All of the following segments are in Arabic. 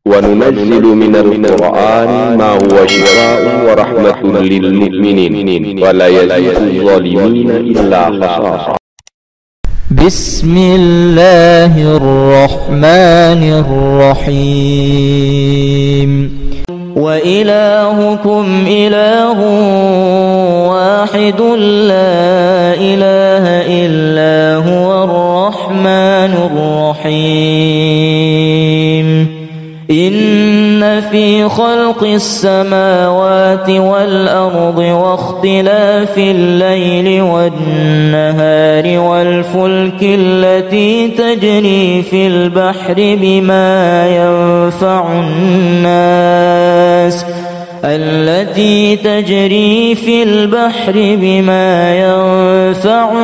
وننزل من القرآن ما هو شفاء ورحمة للمؤمنين ولا يزيد الظالمين إلا خسارا. بسم الله الرحمن الرحيم. وإلهكم إله واحد لا إله إلا هو الرحمن الرحيم. إن في خلق السماوات والأرض واختلاف الليل والنهار والفلك التي تجري في البحر بما ينفع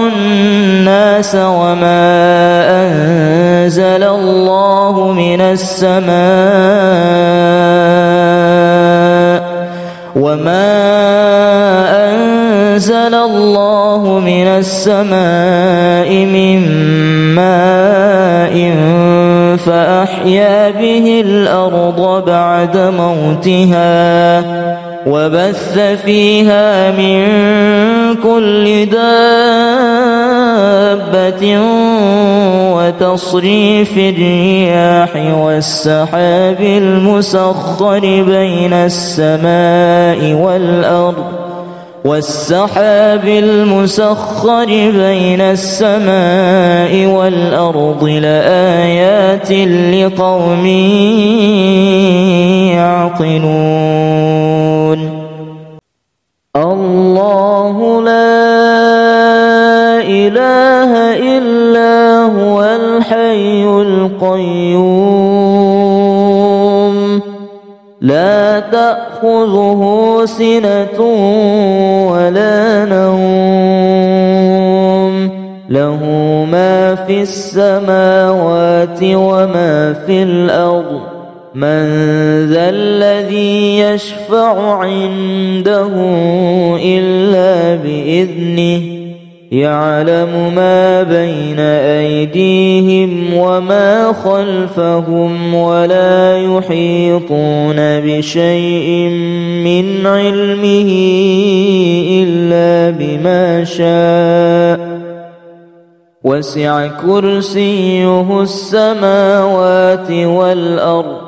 الناس وما أنزل الله من السماء من ماء فأحيا به الأرض بعد موتها وبث فيها من كل دابة وتصريف الرياح والسحاب المسخر بين السماء والأرض لآيات لقوم يعقلون. الله لا إله إلا هو الحي القيوم لا تأخذه سنة ولا نوم له ما في السماوات وما في الأرض من ذا الذي يشفع عنده إلا بإذنه يعلم ما بين أيديهم وما خلفهم ولا يحيطون بشيء من علمه إلا بما شاء وسع كرسيه السماوات والأرض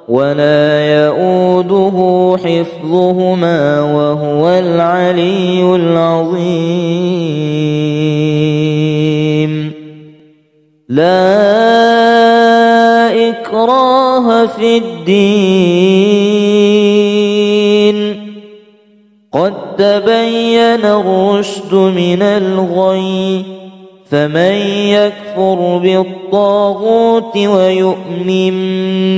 ولا يؤوده حفظهما وهو العلي العظيم. لا إكراه في الدين قد تبين الرشد من الغي فمن يكفر بالطاغوت ويؤمن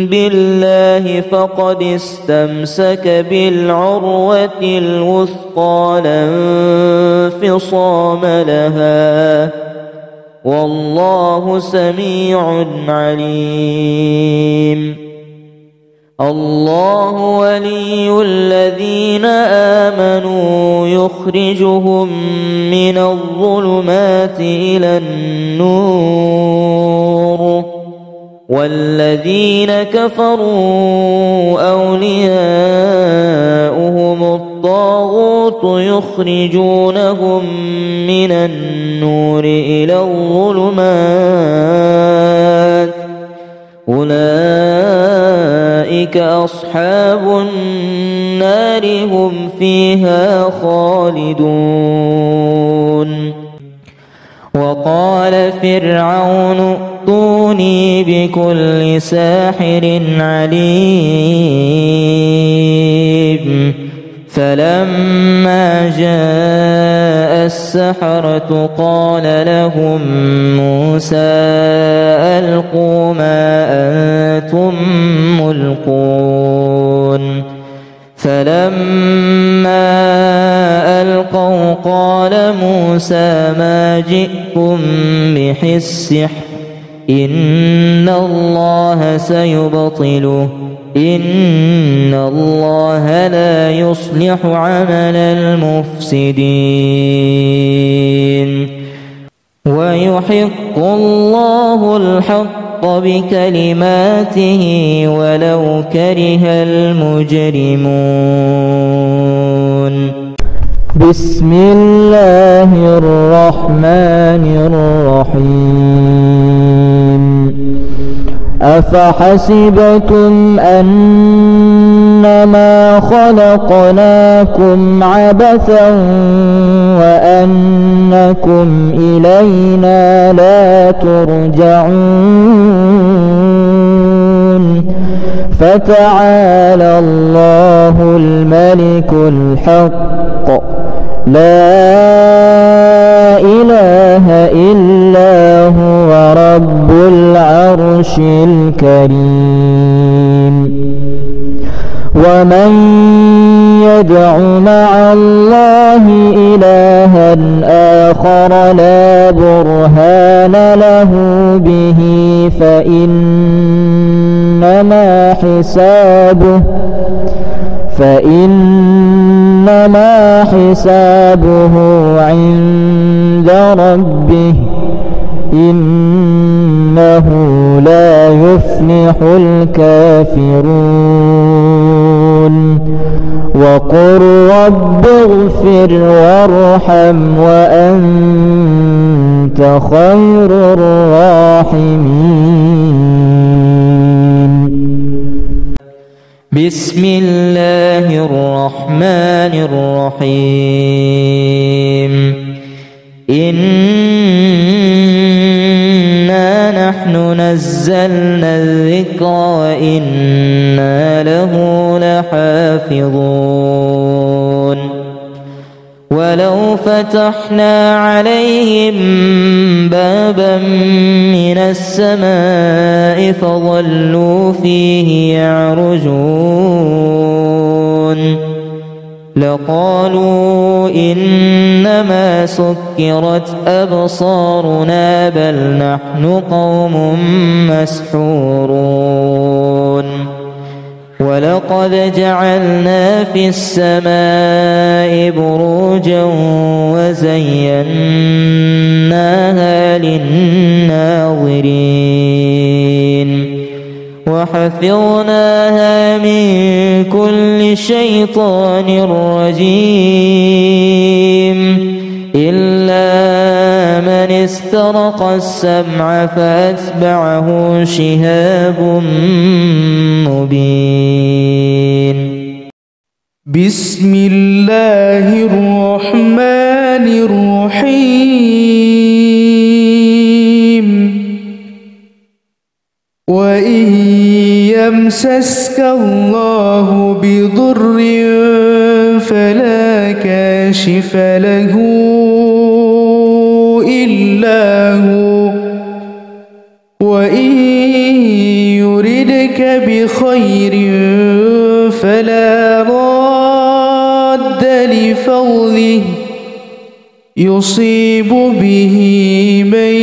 بالله فقد استمسك بالعروة الوثقى لا انفصام لها والله سميع عليم. الله ولي الذين آمنوا يخرجهم من الظلمات إلى النور والذين كفروا أولياؤهم الطاغوت يخرجونهم من النور إلى الظلمات أولئك أصحاب النار هم فيها خالدون. وقال فرعون ائتوني بكل ساحر عليم فلما جاء السحرة قال لهم موسى ألقوا ما أنتم ملقون فلما ألقوا قال موسى ما جئتم به السحر إن الله سيبطله إن الله لا يصلح عمل المفسدين ويحق الله الحق الحق بكلماته ولو كره المجرمون. بسم الله الرحمن الرحيم. أفحسبتم أنما خلقناكم عبثا وأنكم إلينا لا ترجعون؟ فتعالى الله الملك الحق لا إله إلا هو رب العرش الكريم. ومن يدع مع الله إلها آخر لا برهان له به فإنما حسابه عند ربه إنه لا يفلح الكافرون. وقل رب اغفر وارحم وأنت خير الراحمين. بسم الله الرحمن الرحيم. إنا نحن نزلنا الذكر وإنا له لحافظون. ولو فتحنا عليهم بابا من السماء فظلوا فيه يعرجون لقالوا إنما سكرت أبصارنا بل نحن قوم مسحورون. ولقد جعلنا في السماء بروجا وزيناها للناظرين وحفظناها من كل شيطان رجيم إلا من استرق السمع فأتبعه شهاب مبين. بسم الله الرحمن الرحيم. وإن يمسسك الله بضر فلا كاشف له إلا هو وإن يردك بخير فلا راد لفضله يصيب به من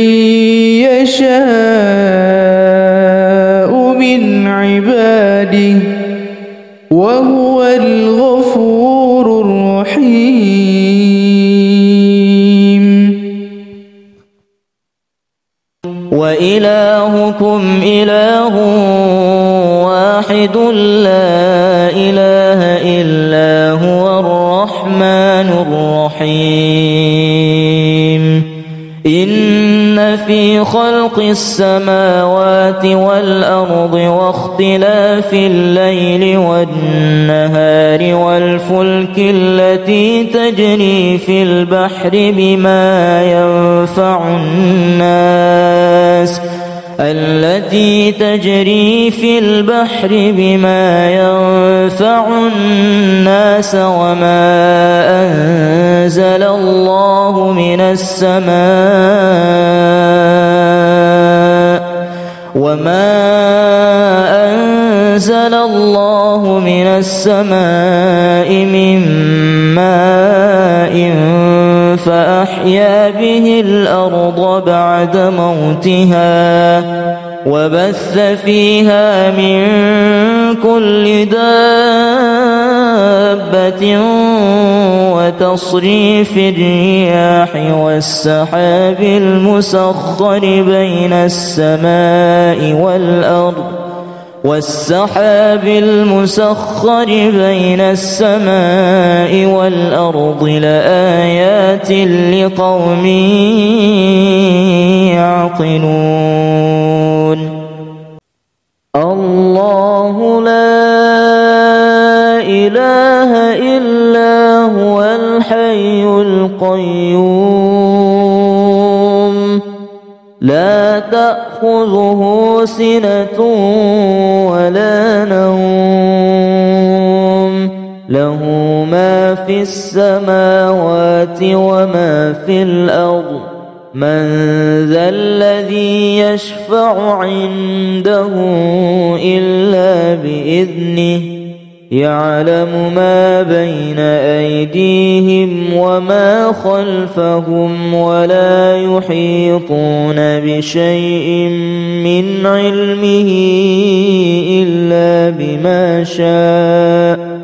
يشاء من عباده وهو الغفور الرحيم. وإلهكم إله واحد لا إله إلا هو الرحمن الرحيم. إن في خلق السماوات والأرض واختلاف الليل والنهار والفلك التي تجري في البحر بما ينفع الناس وما أنزل الله من السماء من ماء فأحيا به الأرض بعد موتها وبث فيها من كل دابة دابة وتصريف الرياح والسحاب المسخر بين السماء والأرض لآيات لقوم يعقلون الله لا إله إلا هو الحي القيوم لا تأخذه سنة ولا نوم له ما في السماوات وما في الأرض من ذا الذي يشفع عنده إلا بإذنه يعلم ما بين أيديهم وما خلفهم ولا يحيطون بشيء من علمه إلا بما شاء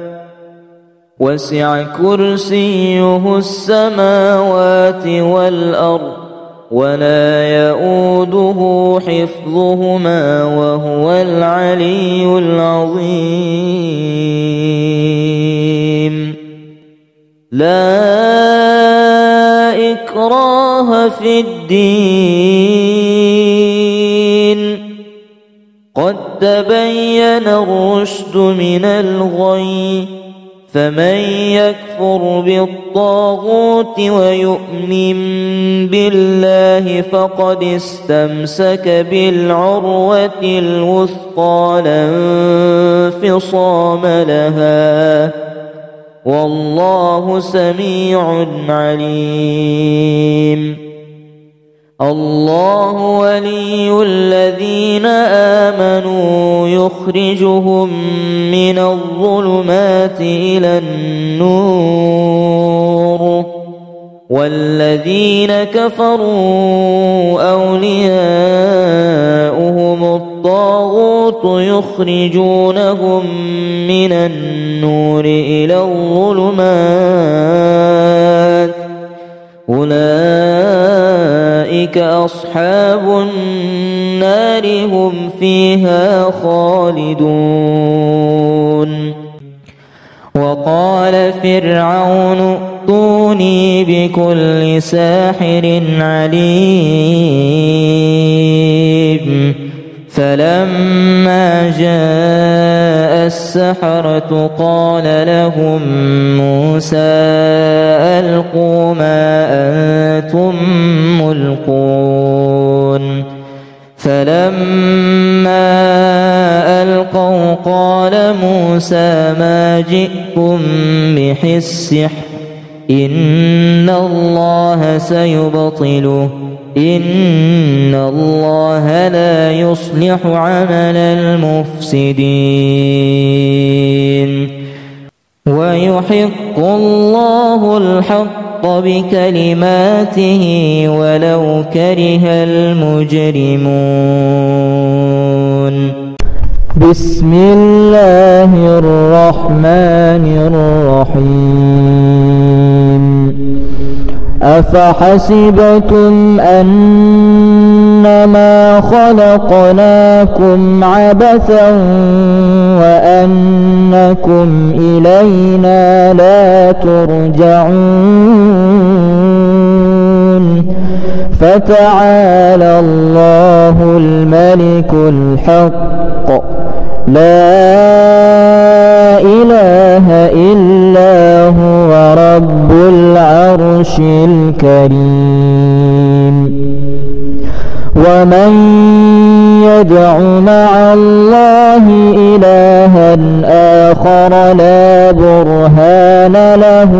وسع كرسيه السماوات والأرض ولا يؤوده حفظهما وهو العلي العظيم لا إكراه في الدين قد تبين الرشد من الغي فمن يكفر بالطاغوت ويؤمن بالله فقد استمسك بالعروة الوثقى لا انفصام لها والله سميع عليم الله ولي الذين آمنوا يخرجهم من الظلمات إلى النور والذين كفروا أولياؤهم الطاغوت يخرجونهم من النور إلى الظلمات أولئك أصحاب النار هم فيها خالدون وقال فرعون ائتوني بكل ساحر عليم فلما جاء السحرة قال لهم موسى ألقوا ما أنتم ملقون فلما ألقوا قال موسى ما جئتم به السحر إن الله سيبطله إن الله لا يصلح عمل المفسدين ويحق الله الحق بكلماته ولو كره المجرمون بسم الله الرحمن الرحيم أفحسبتم أنما خلقناكم عبثا وأنكم إلينا لا ترجعون فتعالى الله الملك الحق لا إله إلا هو رب العرش الكريم ومن يدع مع الله إلها آخر لا برهان له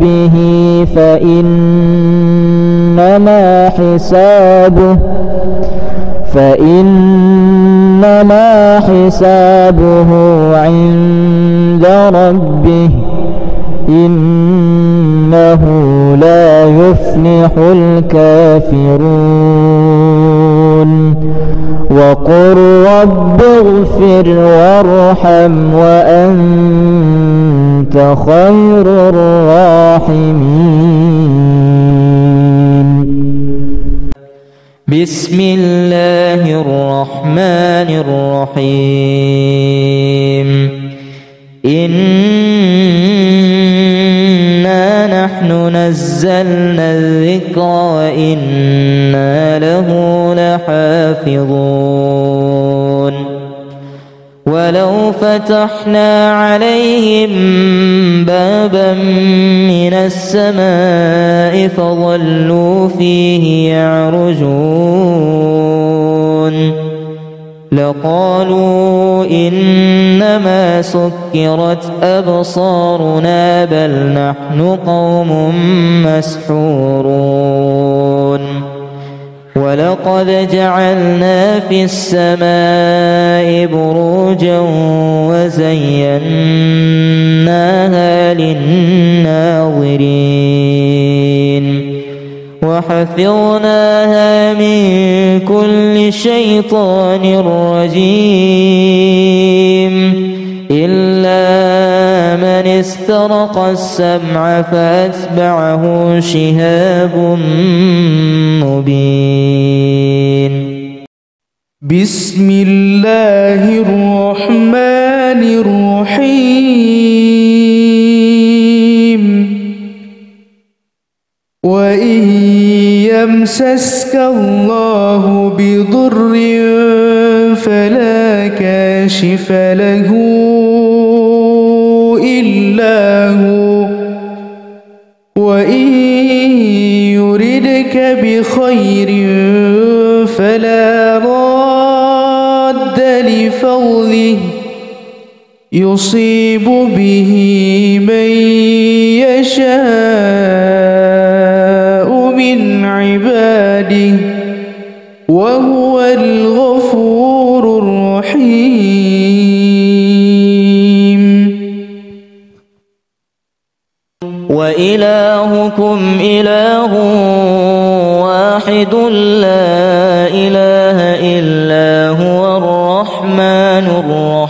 به فإنما حسابه عند ربه إنه لا يفلح الكافرون وقل رب اغفر وارحم وأنت خير الراحمين. بسم الله الرحمن الرحيم. إنا نحن نزلنا الذكر وإنا له لحافظون. ولو فتحنا عليهم بابا من السماء فظلوا فيه يعرجون لقالوا إنما سكرت أبصارنا بل نحن قوم مسحورون. ولقد جعلنا في السماء بروجا وزيناها للناظرين وحفظناها من كل شيطان رجيم إلا من استرق السمع فأتبعه شهاب مبين. بسم الله الرحمن الرحيم. وإن يمسسك الله بضر فلا كاشف له إلا هو وإن يردك بخير فلا راد لفضله يصيب به من يشاء من عباده وهو الغفور الرحيم. وإلهكم إله واحد لا إله إلا هو الرحمن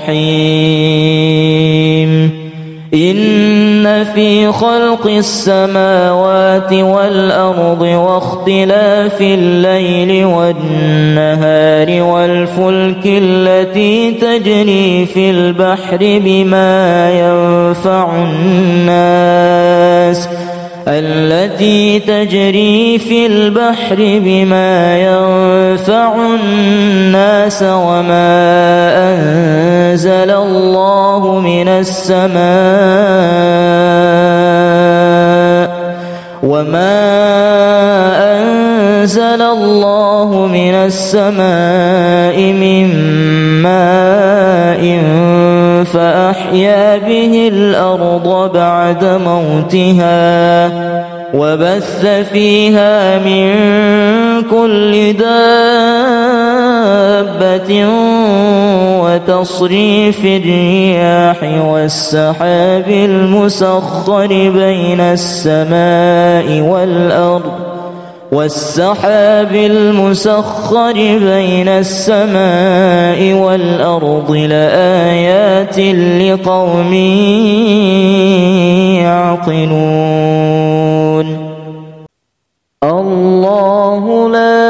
الرحيم. إن في خلق السماوات والأرض واختلاف الليل والنهار والفلك التي تجري في البحر بما ينفع الناس وما أنزل الله من السماء من ماء فأحيا به الأرض بعد موتها وبث فيها من كل دابة وتصريف الرياح والسحاب المسخر بين السماء والأرض لآيات لقوم يعقلون. الله لا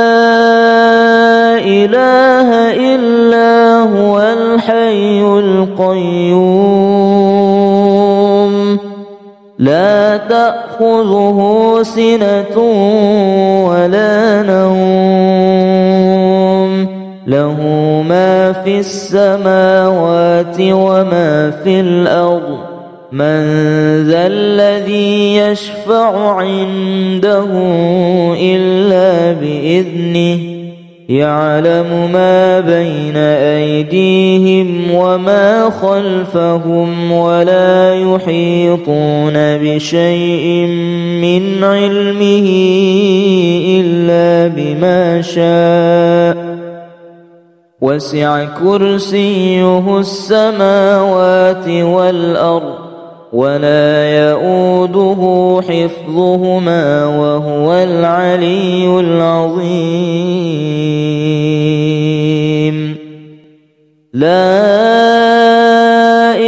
إله إلا هو الحي القيوم لا تأخذه سنة ولا نوم له ما في السماوات وما في الأرض من ذا الذي يشفع عنده إلا بإذنه يعلم ما بين أيديهم وما خلفهم ولا يحيطون بشيء من علمه إلا بما شاء وسع كرسيه السماوات والأرض ولا يؤوده حفظهما وهو العلي العظيم. لا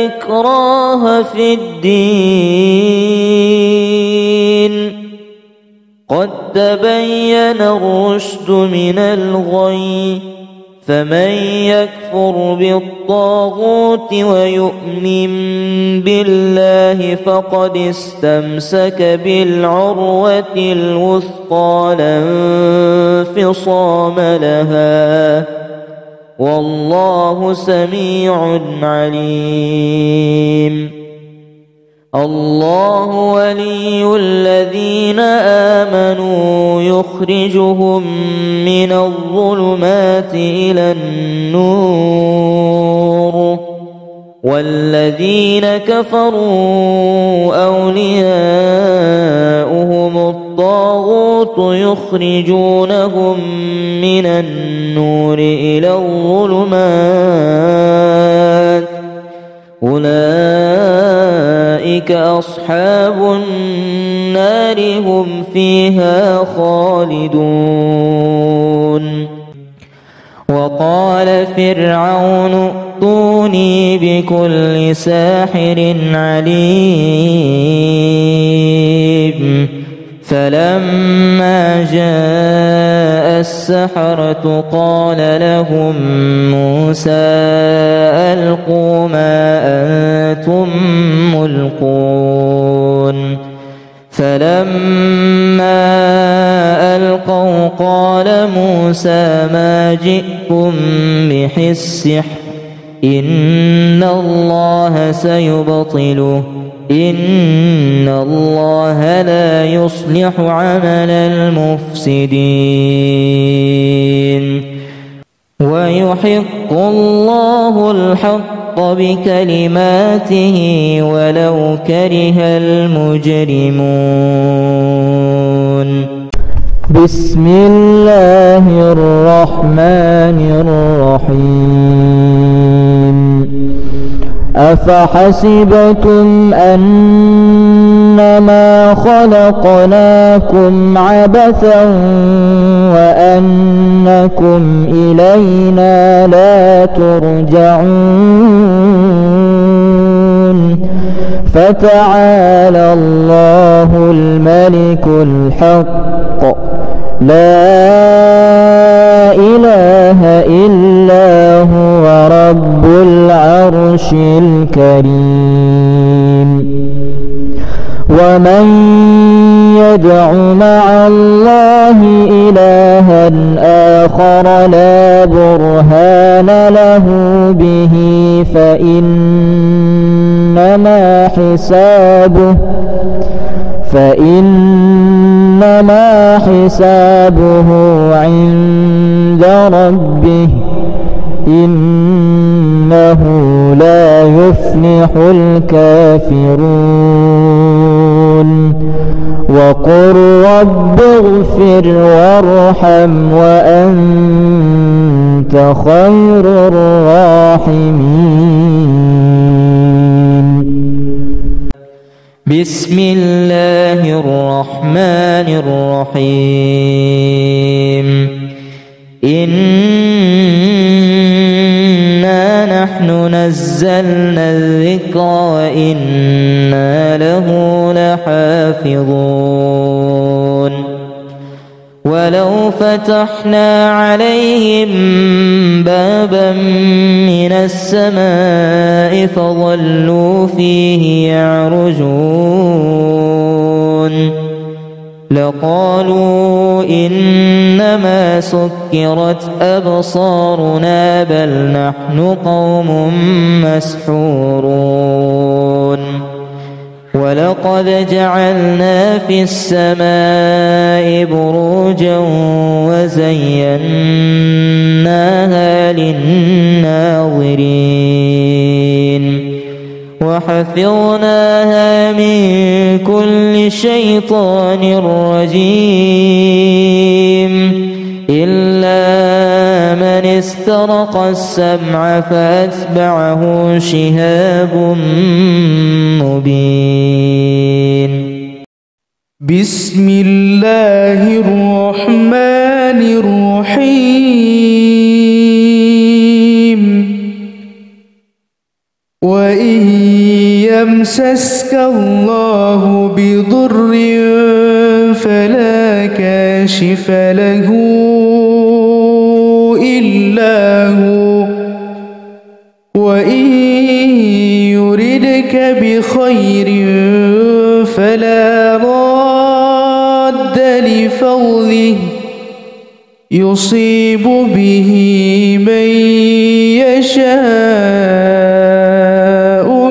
إكراه الله في الدين قد تبين الرشد من الغي فمن يكفر بالطاغوت ويؤمن بالله فقد استمسك بالعروة الوثقى لا انفصام لها والله سميع عليم الله ولي الذين آمنوا يخرجهم من الظلمات إلى النور والذين كفروا أولياؤهم الطاغوت يخرجونهم من النور إلى الظلمات أولئك أصحاب النار هم فيها خالدون وقال فرعون ائتوني بكل ساحر عليم فلما جاء السحرة قال لهم موسى ألقوا ما أنتم ملقون فلما ألقوا قال موسى ما جئتم به السحر إن الله سيبطله إن الله لا يصلح عمل المفسدين ويحق الله الحق بكلماته ولو كره المجرمون بسم الله الرحمن الرحيم أفحسبتم أنما خلقناكم عبثا وأنكم إلينا لا ترجعون فتعالى الله الملك الحق لا إله إلا هو رب العرش الكريم ومن يدع مع الله إلها آخر لا برهان له به فإنما حسابه عند ربه إنه لا يفلح الكافرون وقل رب اغفر وارحم وأنت خير الراحمين بسم الله الرحمن الرحيم إنا نحن نزلنا الذكر وإنا له لحافظون ولو فتحنا عليهم بابا من السماء فظلوا فيه يعرجون لقالوا إنما سكرت أبصارنا بل نحن قوم مسحورون ولقد جعلنا في السماء بروجا وزيناها للناظرين وحفظناها من كل شيطان رجيم إلا من استرق السمع فأتبعه شهاب مبين بسم الله الرحمن الرحيم وإن يمسسك الله بضر فلا كاشف له إلا هو وإن يردك بخير فلا راد لفضله يصيب به من يشاء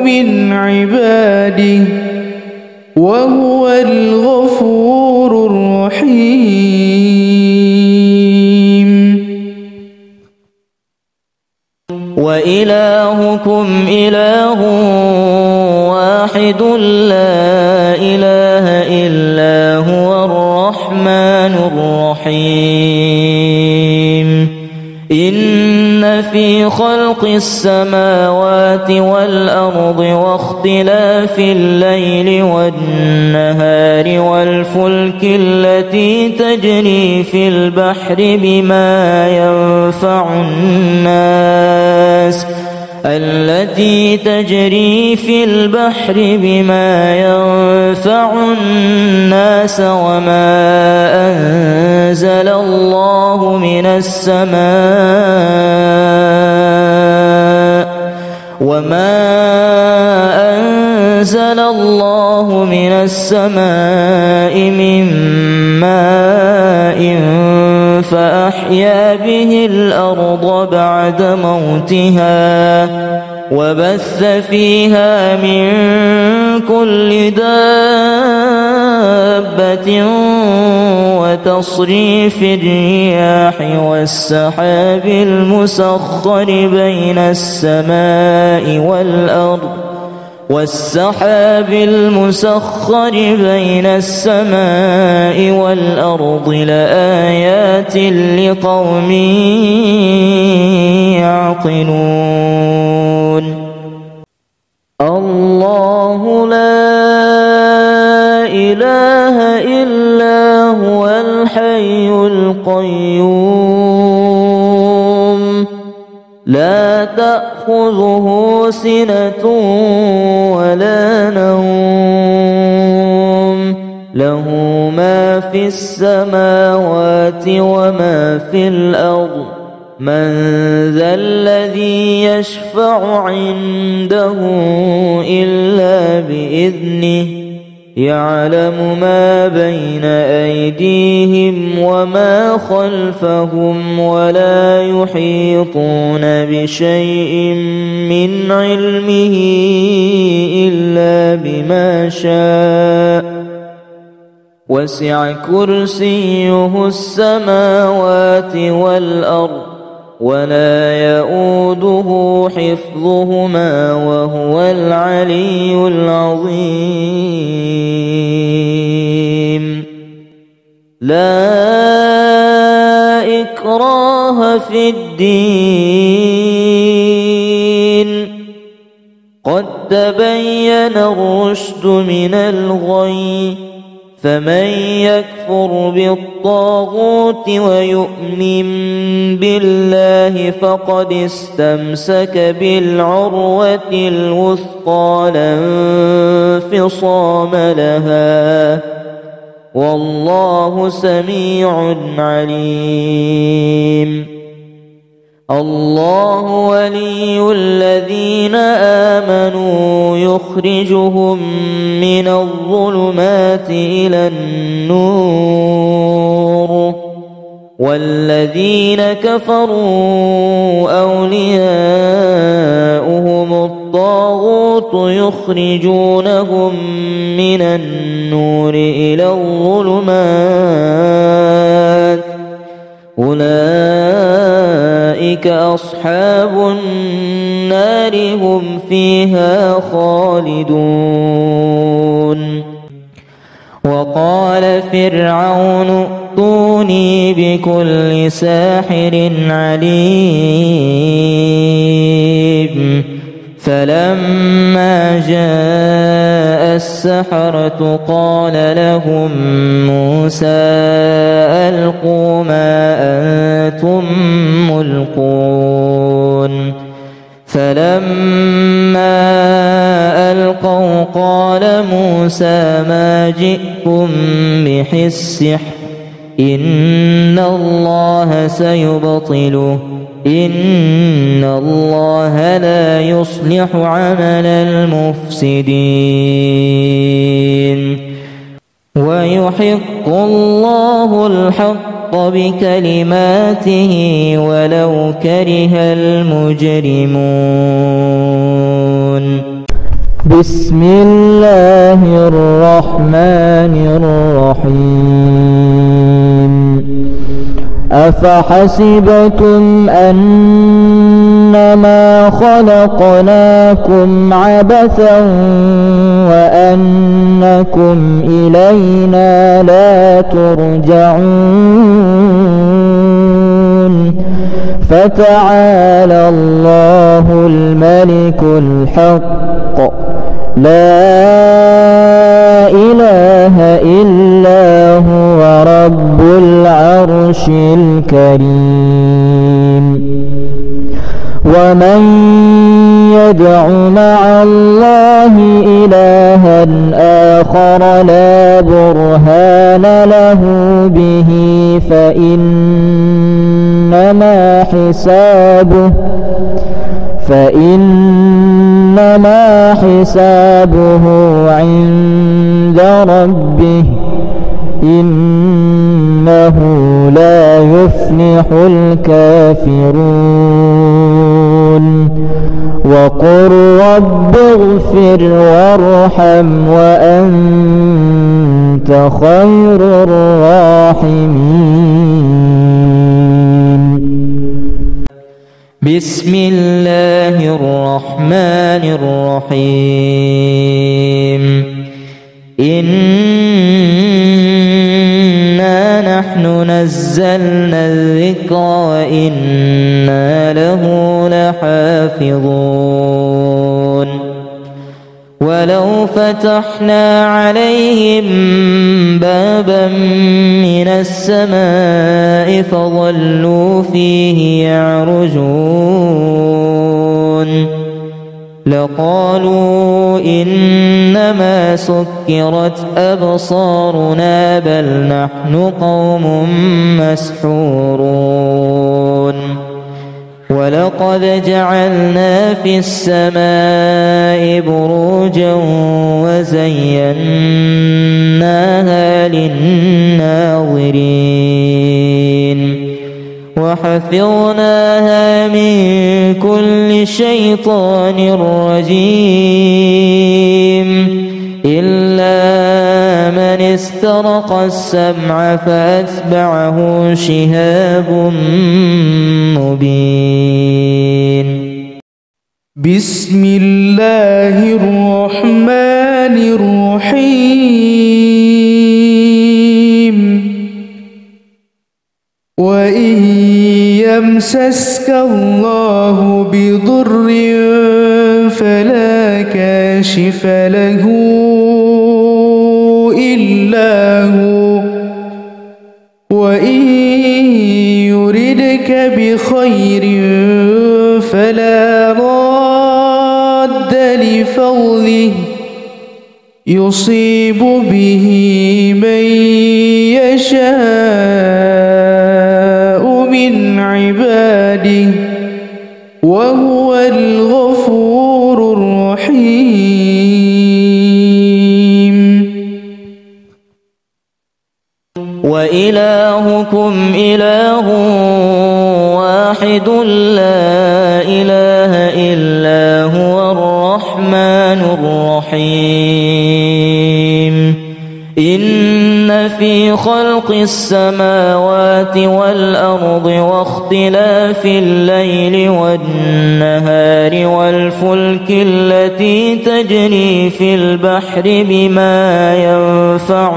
من عباده وهو الغفور الرحيم. وإلهكم إله واحد لا إله إلا هو الرحمن الرحيم. إن في خلق السماوات والأرض واختلاف الليل والنهار والفلك التي تجري في البحر بما ينفع الناس وما أنزل الله من السماء من ماء فأحيا به الأرض بعد موتها وبث فيها من كل دابة وتصريف الرياح والسحاب المسخر بين السماء والأرض لآيات لقوم يعقلون. الله لا إله إلا هو الحي القيوم لا تأخذه سنة ولا نوم له ما في السماوات وما في الأرض من ذا الذي يشفع عنده إلا بإذنه يعلم ما بين أيديهم وما خلفهم ولا يحيطون بشيء من علمه إلا بما شاء وسع كرسيه السماوات والأرض ولا يؤوده حفظهما وهو العلي العظيم. لا إكراه في الدين قد تبين الرشد من الغي فمن يكفر بالطاغوت ويؤمن بالله فقد استمسك بالعروة الوثقى لا انفصام لها والله سميع عليم. الله ولي الذين آمنوا يخرجهم من الظلمات إلى النور والذين كفروا أولياؤهم الطاغوت يخرجونهم من النور إلى الظلمات أولئك أصحاب النار هم فيها خالدون. وقال فرعون ائتوني بكل ساحر عليم فلما جاء السحرة قال لهم موسى ألقوا ما أنتم ملقون فلما ألقوا ألقوا قال موسى ما جئتم به السحر إن الله سيبطله إن الله لا يصلح عمل المفسدين ويحق الله الحق بكلماته ولو كره المجرمون. بسم الله الرحمن الرحيم. أفحسبتم أنما خلقناكم عبثا وأنكم إلينا لا ترجعون فتعالى الله الملك الحق لا إله إلا هو رب العرش الكريم. ومن يدع مع الله إلها آخر لا برهان له به فإنما حسابه عند ربه إنه لا يفلح الكافرون. وقل رب اغفر وارحم وأنت خير الراحمين. بسم الله الرحمن الرحيم. إنا نحن نزلنا الذكر وإنا له لحافظون. ولو فتحنا عليهم بابا من السماء فظلوا فيه يعرجون لقالوا إنما سكرت أبصارنا بل نحن قوم مسحورون. ولقد جعلنا في السماء بروجا وزيناها للناظرين وحفظناها من كل شيطان رجيم إلا من استرق السمع فأتبعه شهاب مبين. بسم الله الرحمن الرحيم. وإن يمسسك الله بضر فلا كاشف له إلا هو وإن يردك بخير فلا راد لفضله يصيب به من يشاء من عباده وهو الغفور الرحيم. وإلهكم إله واحد لا إله إلا هو الرحمن الرحيم. إن في خلق السماوات والأرض واختلاف الليل والنهار والفلك التي تجري في البحر بما ينفع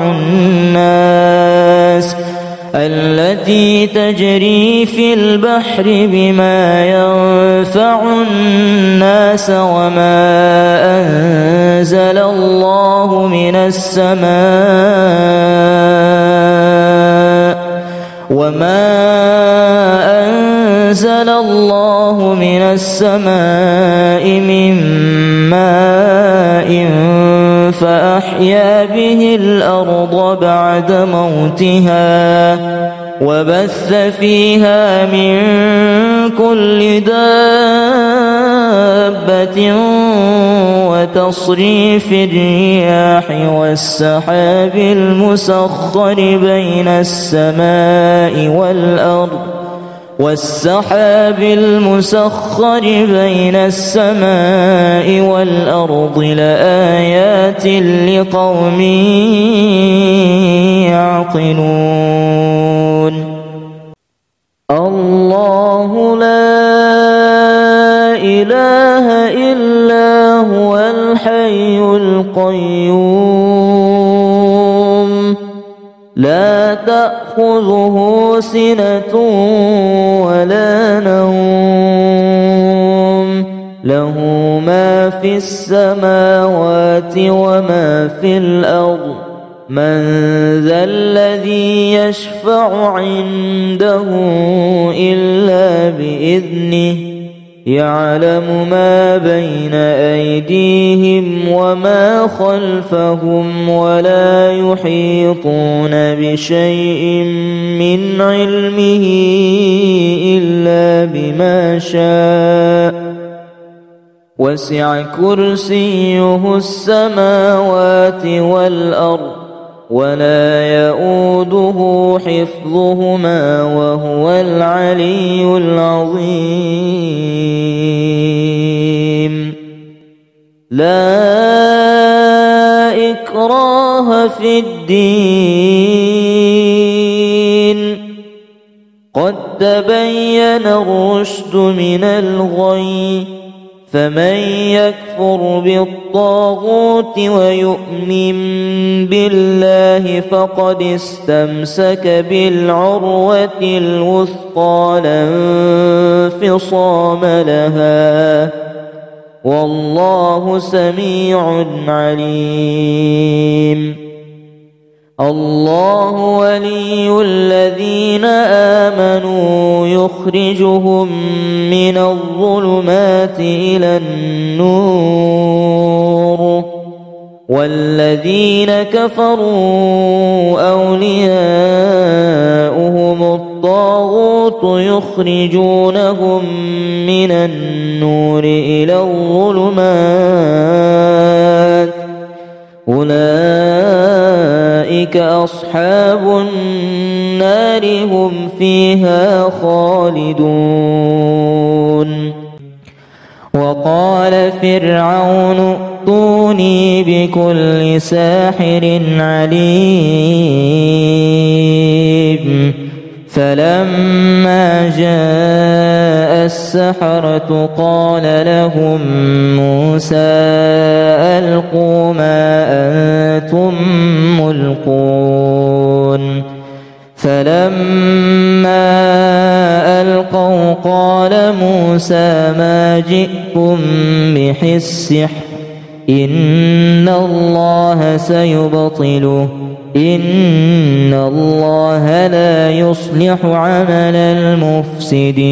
الناس وما أنزل الله من السماء من ماء ماء فأحيا به الأرض بعد موتها وبث فيها من كل دابة وتصريف الرياح والسحاب المسخر بين السماء والأرض لآيات لقوم يعقلون. الله لا إله إلا هو الحي القيوم لا تأخذه سنة ولا نوم له ما في السماوات وما في الأرض من ذا الذي يشفع عنده إلا بإذنه يعلم ما بين أيديهم وما خلفهم ولا يحيطون بشيء من علمه إلا بما شاء وسع كرسيه السماوات والأرض ولا يؤوده حفظهما وهو العلي العظيم. لا إكراه في الدين قد تبين الرشد من الغي فمن يكفر بالطاغوت ويؤمن بالله فقد استمسك بالعروة الوثقى لا انفصام لها والله سميع عليم. الله ولي الذين آمنوا يخرجهم من الظلمات إلى النور والذين كفروا أولياؤهم الطاغوت يخرجونهم من النور إلى الظلمات أولئك أصحاب النار هم فيها خالدون. وقال فرعون ائتوني بكل ساحر عليم فلما جاء السحرة قال لهم موسى ألقوا ما أنتم ملقون فلما ألقوا قال موسى ما جئتم به السحر إن الله سيبطله إن الله لا يصلح عمل المفسدين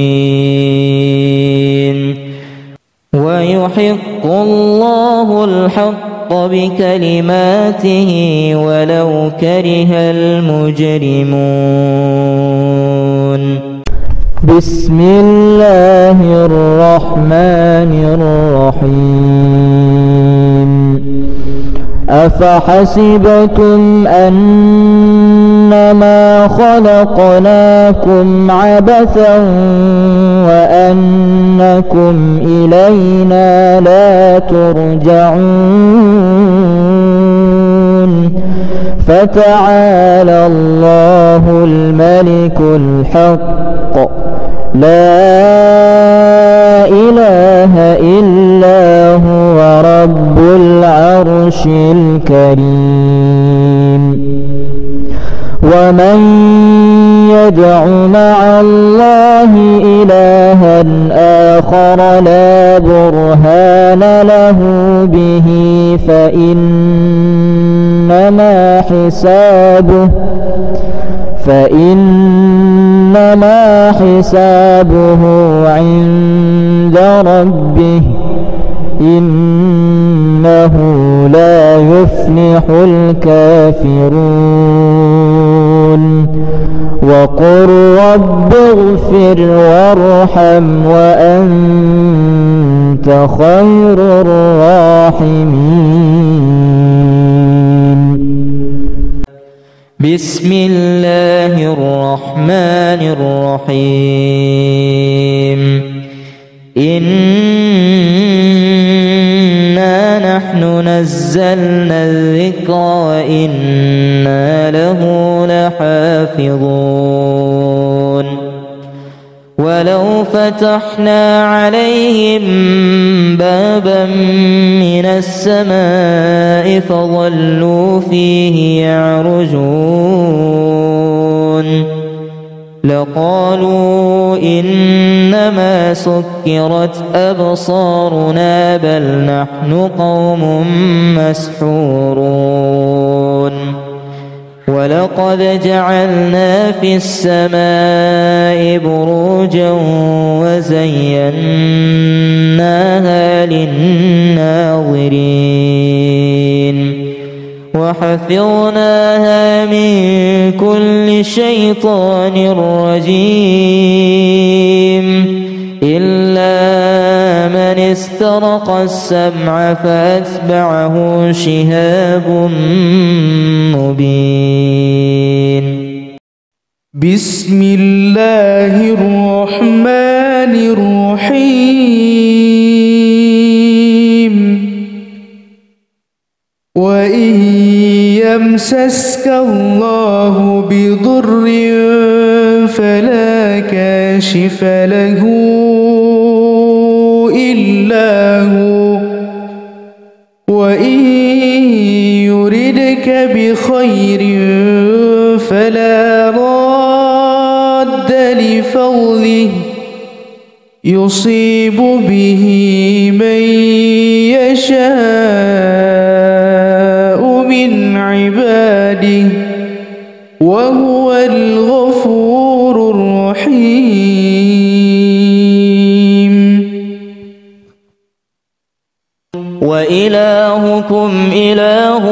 ويحق الله الحق بكلماته ولو كره المجرمون. بسم الله الرحمن الرحيم. أفحسبتم أنما خلقناكم عبثا وأنكم إلينا لا ترجعون فتعالى الله الملك الحق لا إله إلا هو رب العرش الكريم. ومن يدع مع الله إلها آخر لا برهان له به فإنما حسابه عند ربه إنه لا يفلح الكافرون وقل رب اغفر وارحم وأنت خير الراحمين. بسم الله الرحمن الرحيم. إنا نحن نزلنا الذكر وإنا له لحافظون. ولو فتحنا عليهم بابا من السماء فظلوا فيه يعرجون لقالوا إنما سكرت أبصارنا بل نحن قوم مسحورون. ولقد جعلنا في السماء بروجا وزيناها للناظرين وحفظناها من كل شيطان رجيم إلا من استرق السمع فأتبعه شهاب مبين. بسم الله الرحمن الرحيم. وإن يمسسك الله بضر فلا كاشف له إلا هو وإن يردك بخير فلا راد لفضله يصيب به من يشاء من عباده وهو الغفور الرحيم. وإلهكم إله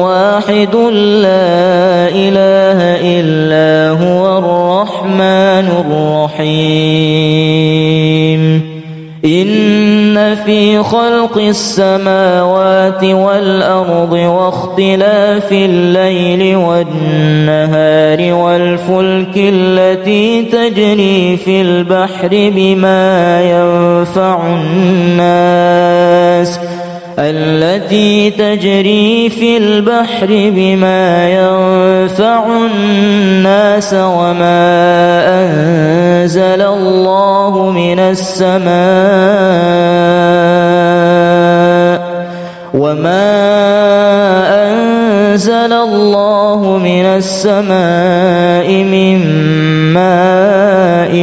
واحد لا إله إلا هو الرحمن الرحيم. إن في خلق السماوات والأرض واختلاف الليل والنهار والفلك التي تجري في البحر بما ينفع الناس وما أنزل الله من السماء من ماء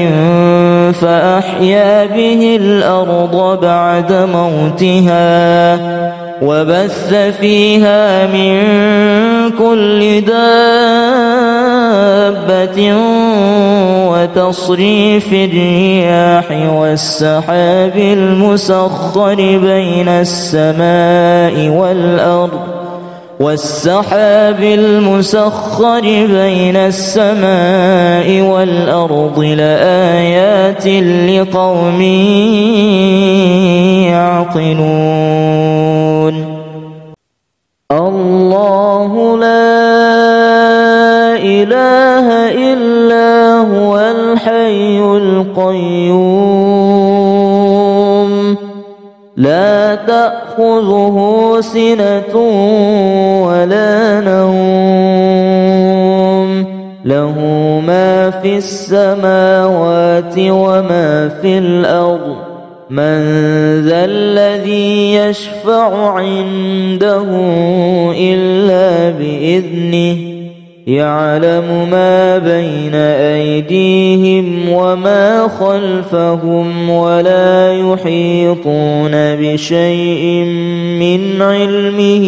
فأحيا به الأرض بعد موتها وبث فيها من كل دابة وتصريف الرياح والسحاب المسخر بين السماء والأرض لآيات لقوم يعقلون. الله لا إله إلا هو الحي القيوم لا تأخذه سنة ولا نوم له ما في السماوات وما في الأرض من ذا الذي يشفع عنده إلا بإذنه يعلم ما بين أيديهم وما خلفهم ولا يحيطون بشيء من علمه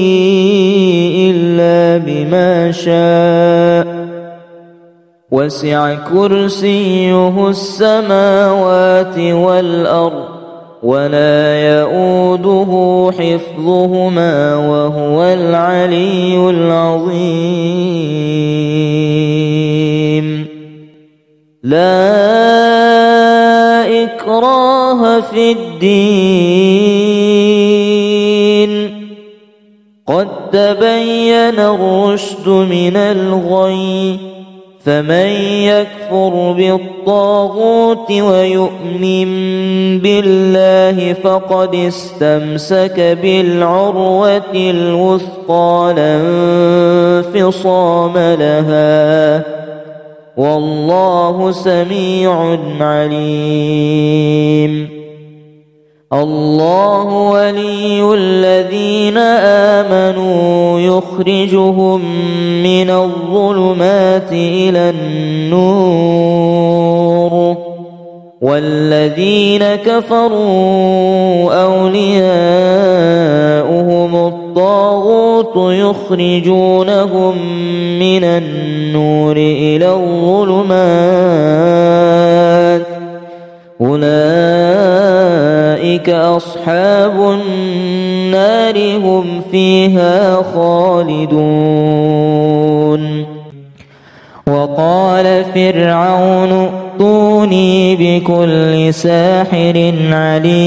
إلا بما شاء وسع كرسيه السماوات والأرض ولا يؤوده حفظهما وهو العلي العظيم. لا إكراه في الدين قد تبين الرشد من الغي، فمن يكفر بالطاغوت ويؤمن بالله فقد استمسك بالعروة الوثقى لا انفصام لها، والله سميع عليم. الله ولي الذين آمنوا يخرجهم من الظلمات إلى النور، والذين كفروا أولياؤهم الطاغوت يخرجونهم من النور إلى الظلمات، أولئك أصحاب النار هم فيها خالدون. وقال فرعون ائتوني بكل ساحر عليم،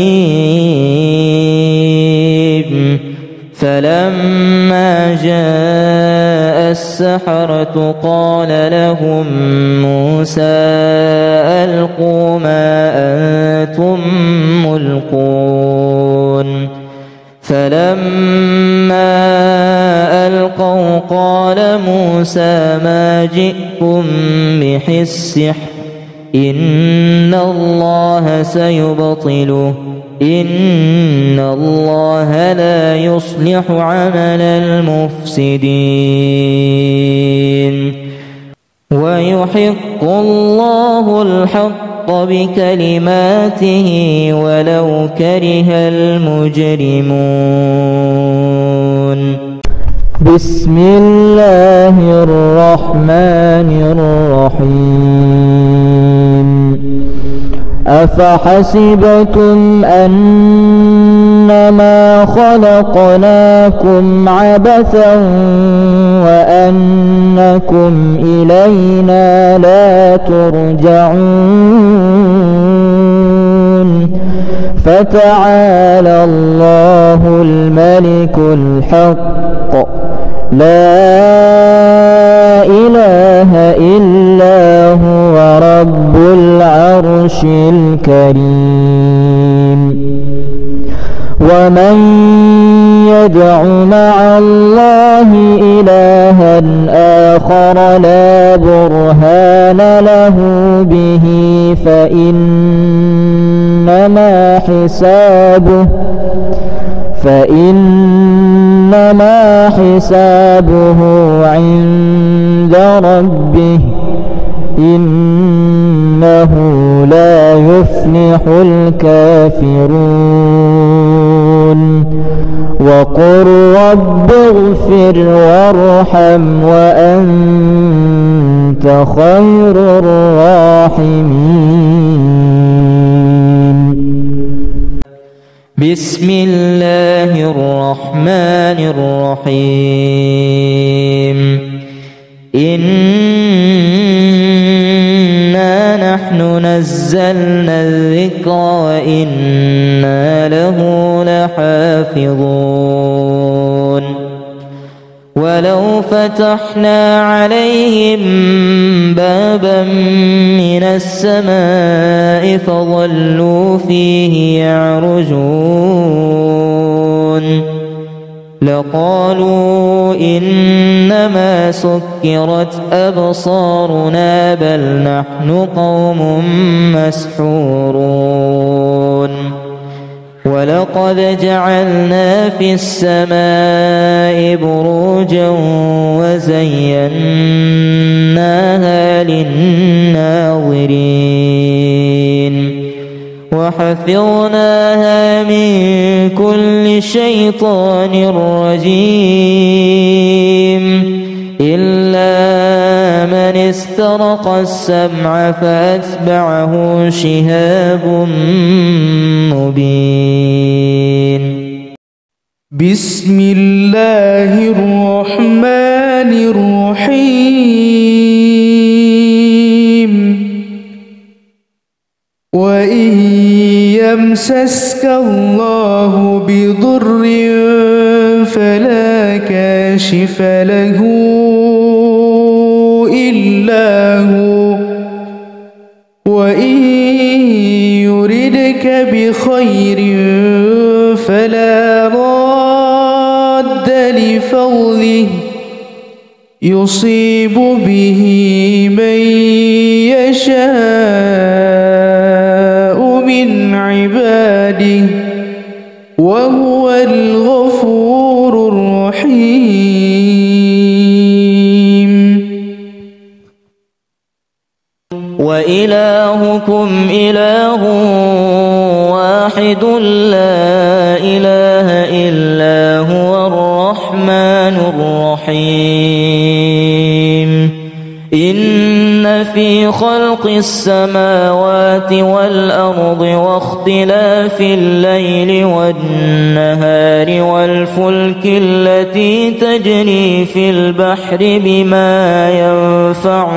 فلما جاء السحرة قال لهم موسى ألقوا ما أنتم ملقون، فلما ألقوا قال موسى ما جئتم به السحر إن الله سيبطله، إن الله لا يصلح عمل المفسدين، ويحق الله الحق بكلماته ولو كره المجرمون. بسم الله الرحمن الرحيم. أفحسبتم أنما خلقناكم عبثا وأنكم إلينا لا ترجعون، فتعالى الله الملك الحق لا إله إلا هو رب العرش الكريم. ومن يدع مع الله إلها آخر لا برهان له به فإنما حسابه عند ربه، إنه لا يفلح الكافرون. وقل رب اغفر وارحم وأنت خير الراحمين. بسم الله الرحمن الرحيم. إنا نحن نزلنا الذكر وإنا له لحافظون. ولو فتحنا عليهم بابا من السماء فظلوا فيه يعرجون لقالوا إنما سكرت أبصارنا بل نحن قوم مسحورون. ولقد جعلنا في السماء بروجا وزيناها للناظرين وحفظناها من كل شيطان رجيم إلا من استرق السمع فأتبعه شهاب مبين. بسم الله الرحمن الرحيم. وإن يمسسك الله بضر فلا كاشف له إلا هو، وإن يردك بخير فلا راد لفضله يصيب به من يشاء من عباده وهو الغفور الرحيم. وإلهكم إله واحد لا إله إلا هو الرحمن الرحيم. إن في خلق السماوات والأرض واختلاف الليل والنهار والفلك التي تجري في البحر بما ينفع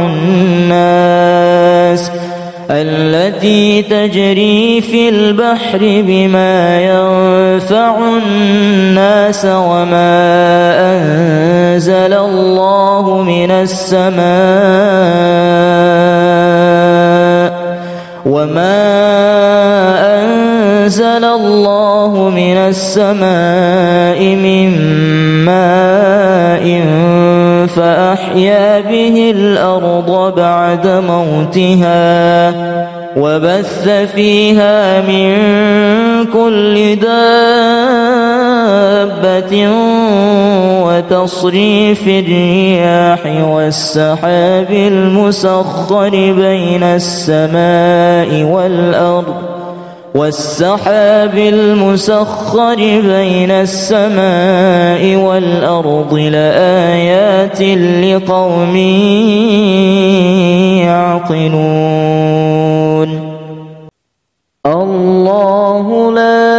الناس وما أنزل الله من السماء من ماء فأحيا به الأرض بعد موتها وبث فيها من كل دابة وتصريف الرياح والسحاب المسخر بين السماء والأرض لآيات لقوم يعقلون. الله لا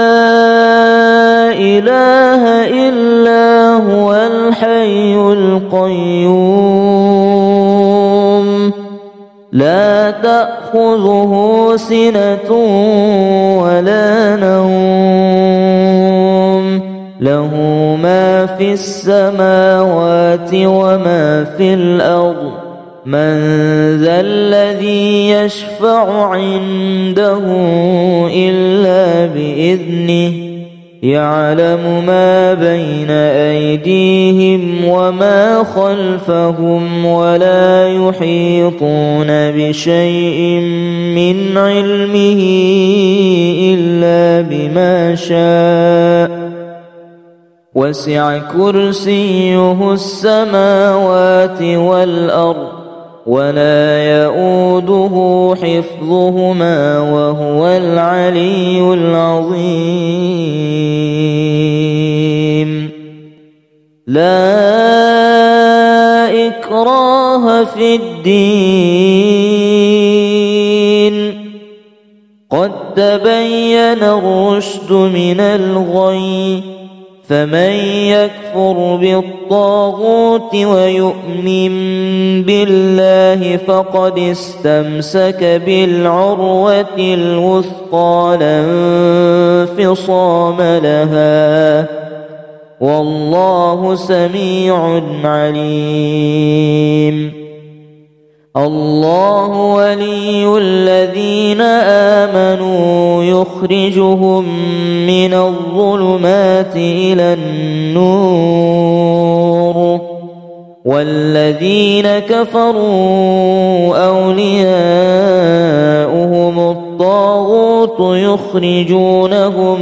إله إلا هو الحي القيوم لا تأخذه سنة ولا نوم له ما في السماوات وما في الأرض من ذا الذي يشفع عنده إلا بإذنه يعلم ما بين أيديهم وما خلفهم ولا يحيطون بشيء من علمه إلا بما شاء وسع كرسيه السماوات والأرض ولا يؤوده حفظهما وهو العلي العظيم. لا إكراه في الدين قد تبين الرشد من الغي فمن يكفر بالطاغوت ويؤمن بالله فقد استمسك بالعروة الوثقى لا انفصام لها والله سميع عليم. الله ولي الذين آمنوا يخرجهم من الظلمات إلى النور والذين كفروا أولياؤهم الطاغوت يخرجونهم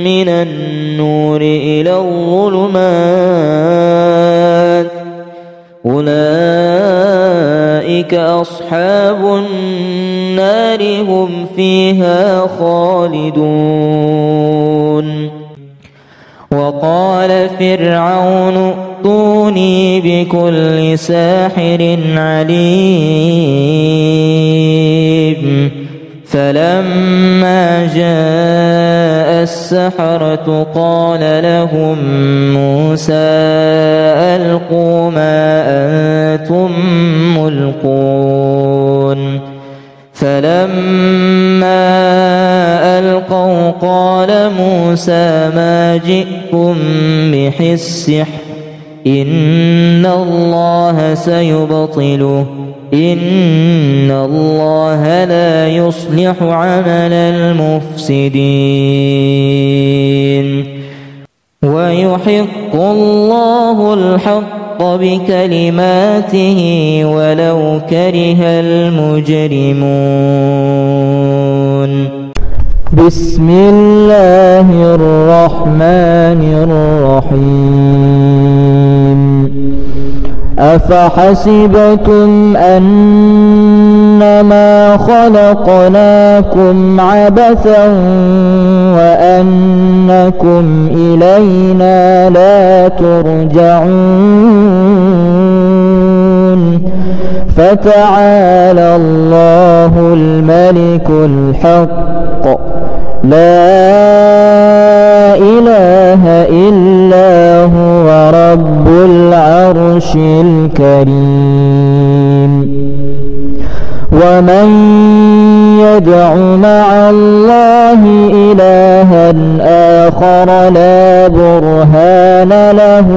من النور إلى الظلمات أولئك أصحاب النار هم فيها خالدون. وقال فرعون ائتوني ائتوني بكل ساحر عليم فلما جاء السحرة قال لهم موسى ألقوا ما أنتم ملقون فلما ألقوا قال موسى ما جئتم به السحر إن الله سيبطله إن الله لا يصلح عمل المفسدين ويحق الله الحق بكلماته ولو كره المجرمون. بسم الله الرحمن الرحيم. أفحسبتم أنما خلقناكم عبثا وأنكم إلينا لا ترجعون فتعالى الله الملك الحق لا إله إلا هو رب العرش الكريم. ومن يدع مع الله إلها آخر لا برهان له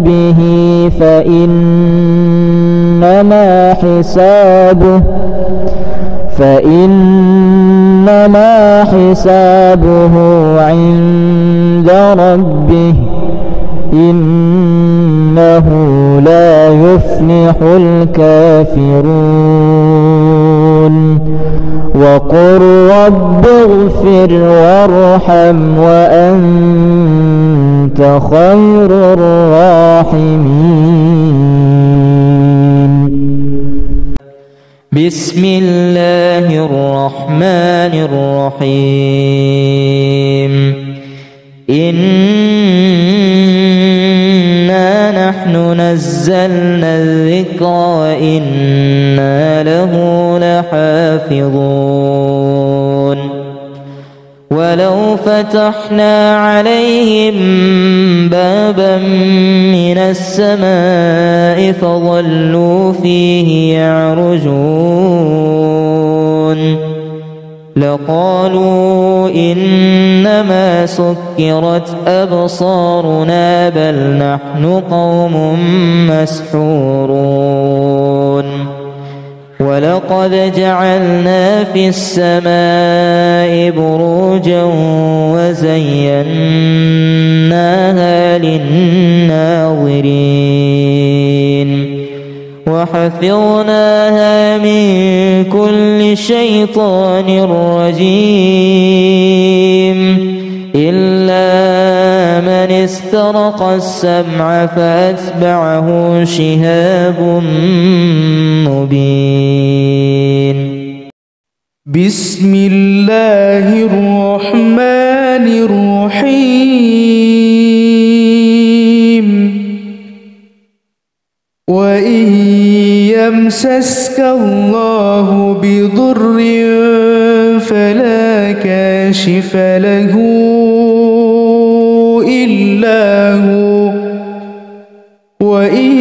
به فإنما حسابه عند ربه إنه لا يفلح الكافرون. وقل رب اغفر وارحم وأنت خير الراحمين. بسم الله الرحمن الرحيم. إنا نحن نزلنا الذكر وإنا له لحافظون. ولو فتحنا عليهم بابا من السماء فظلوا فيه يعرجون لقالوا إنما سكرت أبصارنا بل نحن قوم مسحورون. ولقد جعلنا في السماء بروجا وزيناها للناظرين وحفظناها من كل شيطان رجيم إلا من استرق السمع فأتبعه شهاب مبين. بسم الله الرحمن الرحيم. وإن يمسسك الله بضر فلا كاشف له إلا هو وإن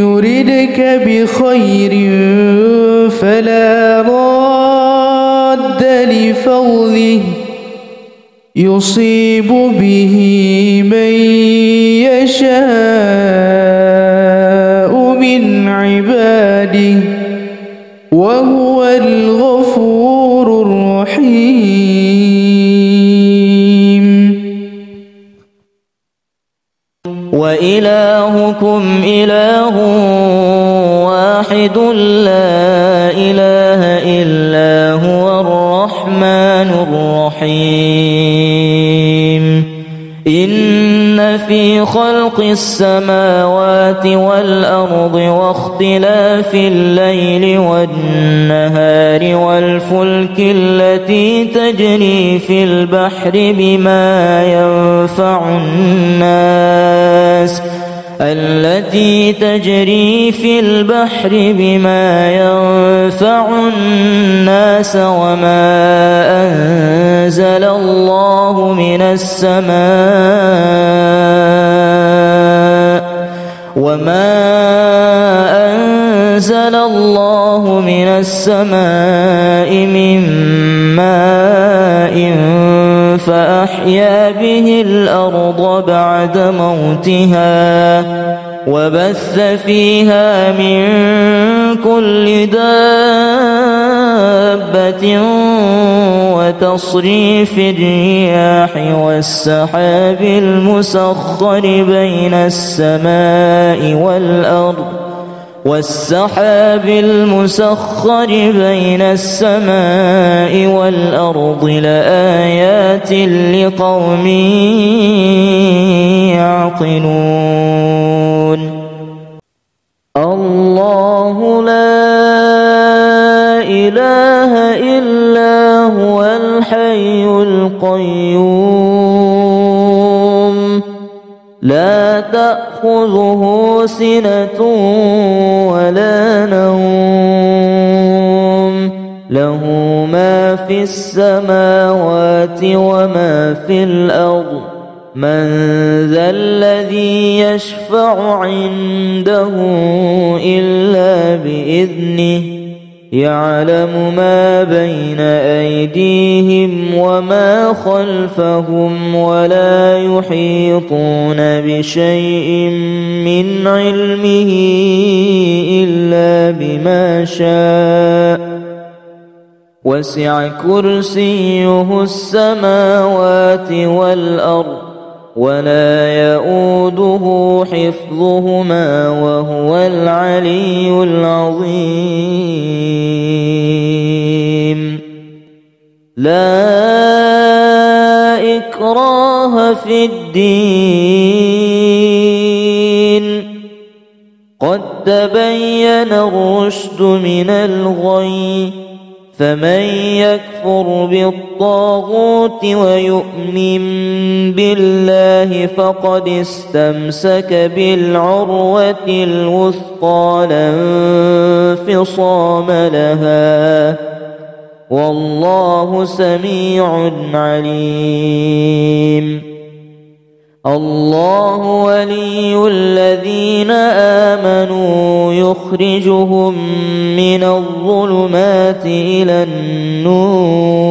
يردك بخير فلا راد لفضله يصيب به من يشاء من عباده وهو الغفور الرحيم. وإلهكم إله واحد لا إله إلا هو الرحمن الرحيم. إن في خلق السماوات والأرض واختلاف الليل والنهار والفلك التي تجري في البحر بما ينفع الناس التي تجري في البحر بما ينفع الناس وما أنزل الله من السماء من ماء فأحيا به الأرض بعد موتها وبث فيها من كل دابة وتصريف الرياح والسحاب المسخر بين السماء والأرض لآيات لقوم يعقلون. الله لا إله إلا هو الحي القيوم لا تأخذه سنة ولا نوم له ما في السماوات وما في الأرض من ذا الذي يشفع عنده إلا بإذنه يعلم ما بين أيديهم وما خلفهم ولا يحيطون بشيء من علمه إلا بما شاء وسع كرسيه السماوات والأرض ولا يؤوده حفظهما وهو العلي العظيم. لا إكراه في الدين قد تبين الرشد من الغي فمن يكفر بالطاغوت ويؤمن بالله فقد استمسك بالعروة الوثقى لا انفصام لها والله سميع عليم. الله ولي الذين آمنوا يخرجهم من الظلمات إلى النور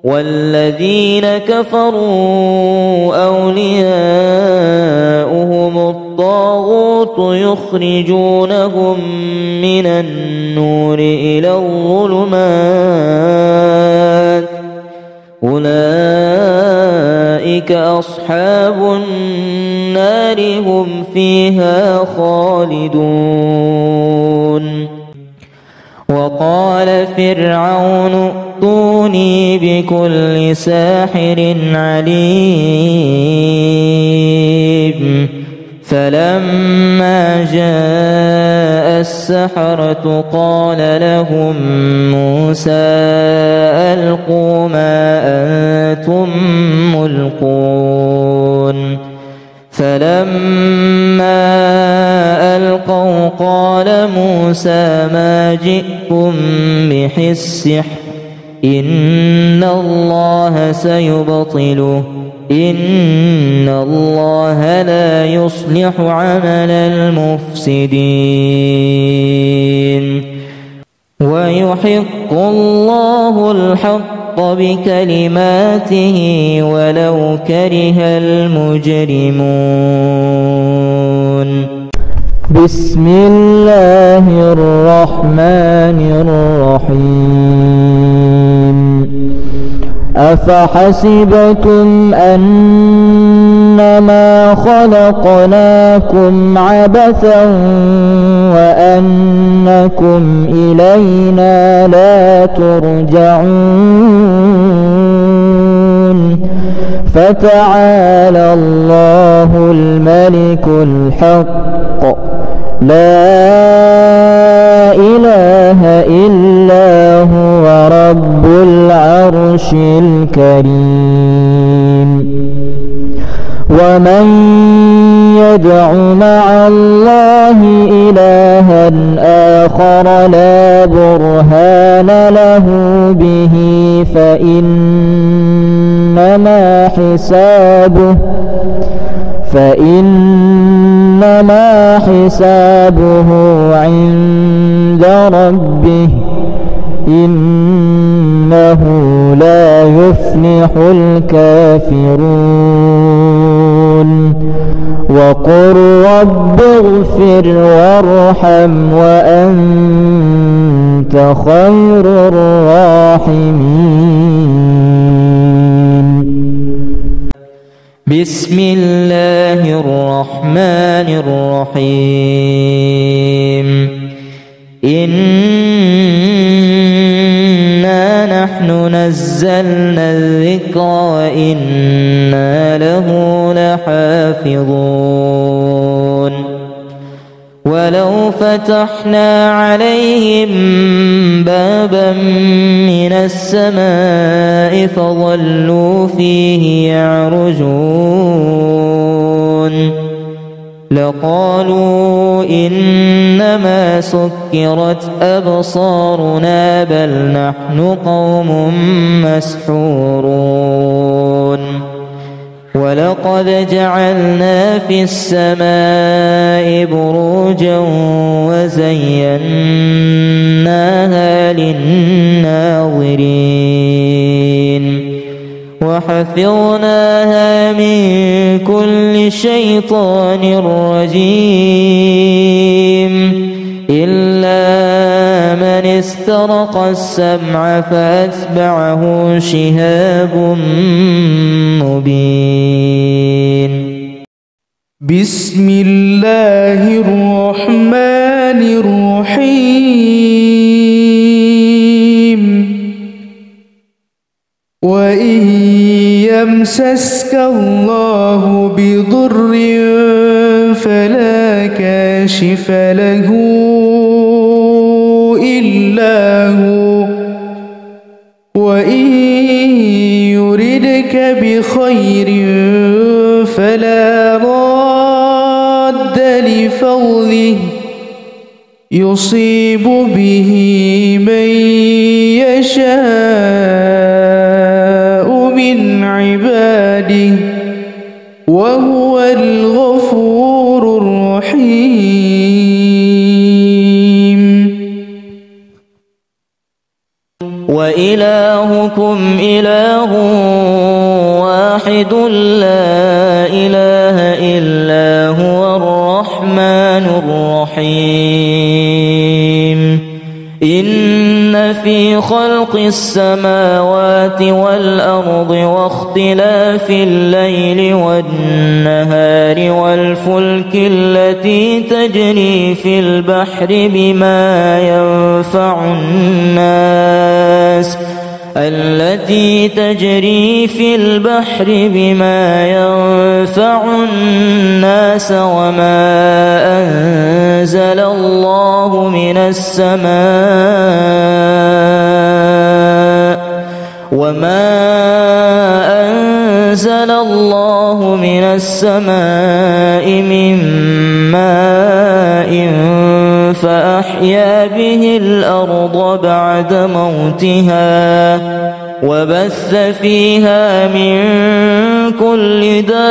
والذين كفروا أولياؤهم الطاغوت يخرجونهم من النور إلى الظلمات أولئك أصحاب النار هم فيها خالدون. وقال فرعون ائتوني بكل ساحر عليم فلما جاء السحرة قال لهم موسى ألقوا ما أنتم ملقون فلما ألقوا قال موسى ما جئتم به السحر إن الله سيبطله إن الله لا يصلح عمل المفسدين ويحق الله الحق بكلماته ولو كره المجرمون. بسم الله الرحمن الرحيم. أفحسبتم أنما خلقناكم عبثا وأنكم إلينا لا ترجعون فتعالى الله الملك الحق لا إله إلا هو رب العرش الكريم. ومن يدع مع الله إلها آخر لا برهان له به فإنما حسابه عند ربه إنه لا يفلح الكافرون وقل رب اغفر وارحم وأنت خير الراحمين. بسم الله الرحمن الرحيم. إنا نحن نزلنا الذكر وإنا له لحافظون. ولو فتحنا عليهم بابا من السماء فظلوا فيه يعرجون لقالوا إنما سكرت أبصارنا بل نحن قوم مسحورون. ولقد جعلنا في السماء بروجا وزيناها للناظرين وحفظناها من كل شيطان رجيم إلا من استرق السمع فأتبعه شهاب مبين. بسم الله الرحمن الرحيم. وإن يمسسك الله بضر فلا كاشف له إلا هو وإن يردك بخير فلا راد لفضله يصيب به من يشاء من عباده وهو الغفور الرحيم. وإلهكم إله واحد لا إله إلا هو الرحمن الرحيم. إن في خلق السماوات والأرض واختلاف الليل والنهار والفلك التي تجري في البحر بما ينفع الناس وما أنزل الله من السماء من ماء فأحيا به الأرض بعد موتها وبث فيها من كل دابة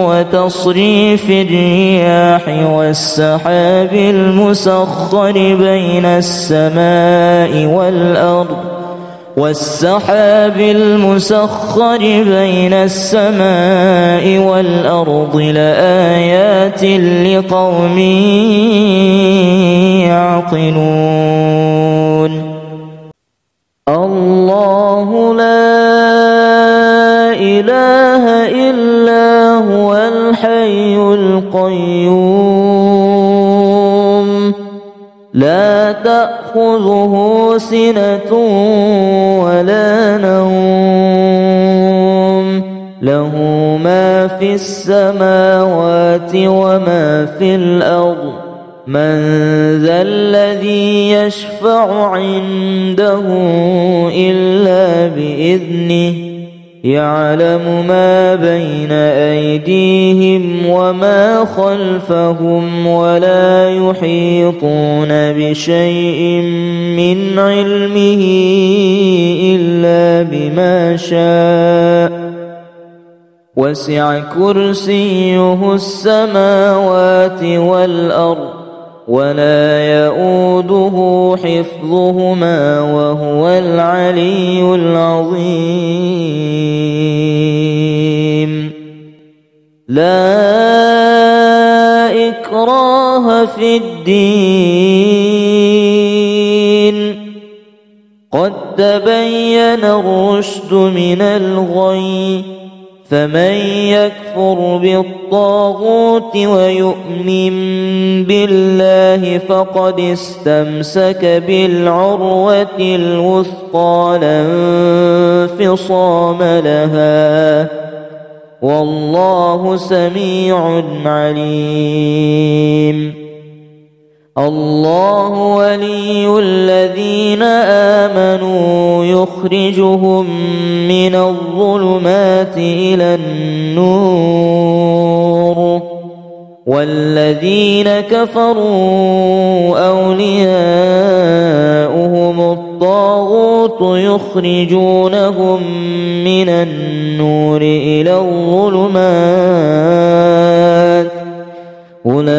وتصريف الرياح والسحاب المسخر بين السماء والأرض لآيات لقوم يعقلون. الله لا إله إلا هو الحي القيوم لا تأخذه سنة ولا نوم له ما في السماوات وما في الأرض من ذا الذي يشفع عنده إلا بإذنه يعلم ما بين أيديهم وما خلفهم ولا يحيطون بشيء من علمه إلا بما شاء وسع كرسيه السماوات والأرض ولا يؤوده حفظهما وهو العلي العظيم لا إكراه في الدين قد تبين الرشد من الغي فمن يكفر بالطاغوت ويؤمن بالله فقد استمسك بالعروة الوثقى لا انفصام لها والله سميع عليم الله ولي الذين آمنوا يخرجهم من الظلمات إلى النور والذين كفروا أولياؤهم الطاغوت يخرجونهم من النور إلى الظلمات أولئك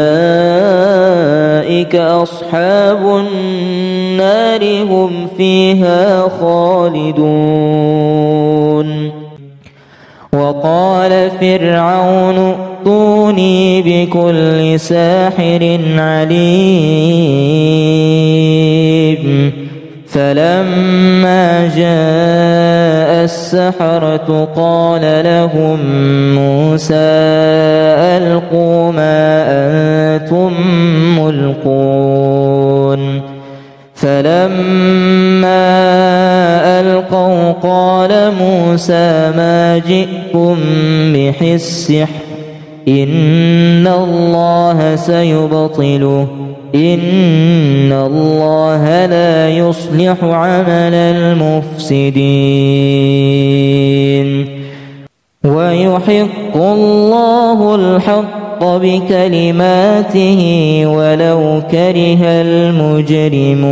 أصحاب النار هم فيها خالدون وقال فرعون ائتوني بكل ساحر عليم فلما جاء السحرة قال لهم موسى ألقوا ما أنتم ملقون فلما ألقوا قال موسى ما جئتم به السحر إن الله سيبطله إن الله لا يصلح عمل المفسدين ويحق الله الحق بكلماته ولو كره المجرمون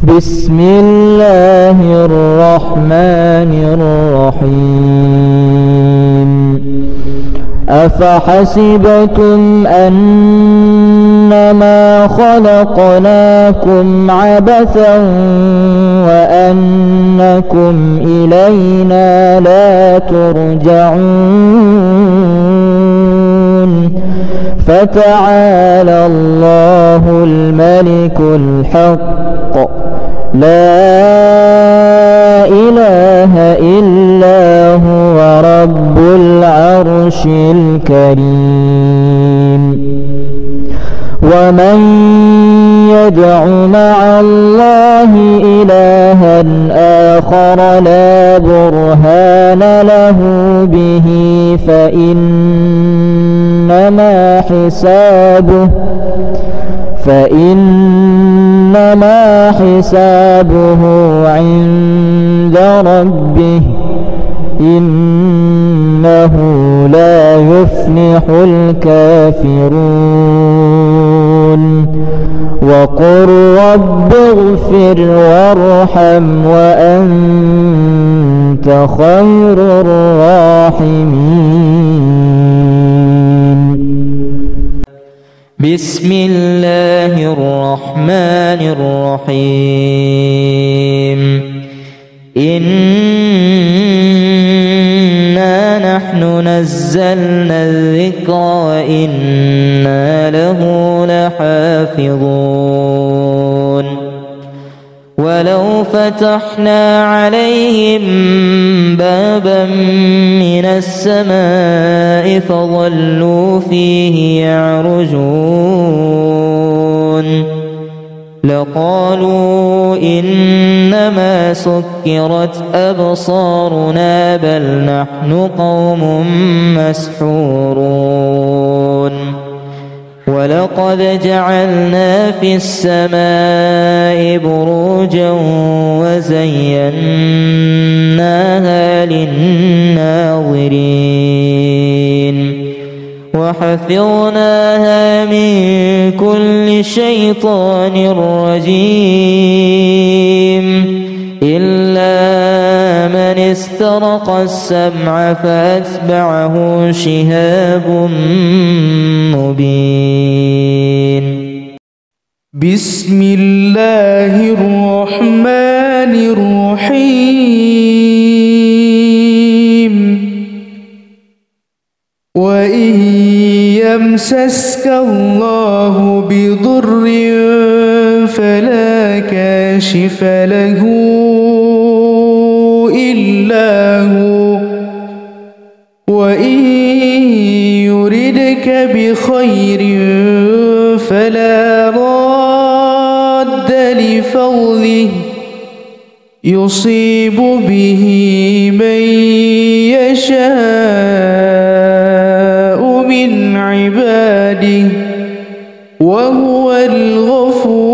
بسم الله الرحمن الرحيم أفحسبتم أنما خلقناكم عبثا وأنكم إلينا لا ترجعون فتعالى الله الملك الحق لا إله إلا هو رب العرش الكريم ومن يدع مع الله إلها آخر لا برهان له به فإنما حسابه عند ربه إنه لا يفلح الكافرون وقل رب اغفر وارحم وأنت خير الراحمين بسم الله الرحمن الرحيم إنا نحن نزلنا الذكر وإنا له لحافظون ولو فتحنا عليهم بابا من السماء فظلوا فيه يعرجون لقالوا إنما سكرت أبصارنا بل نحن قوم مسحورون ولقد جعلنا في السماء بروجا وزيناها للناظرين وحفظناها من كل شيطان رجيم إلا من استرق السمع فأتبعه شهاب مبين. بسم الله الرحمن الرحيم. وإن يمسسك الله بضر فلا كاشف له إلا هو وإن يردك بخير فلا راد لفضله يصيب به من يشاء من عباده وهو الغفور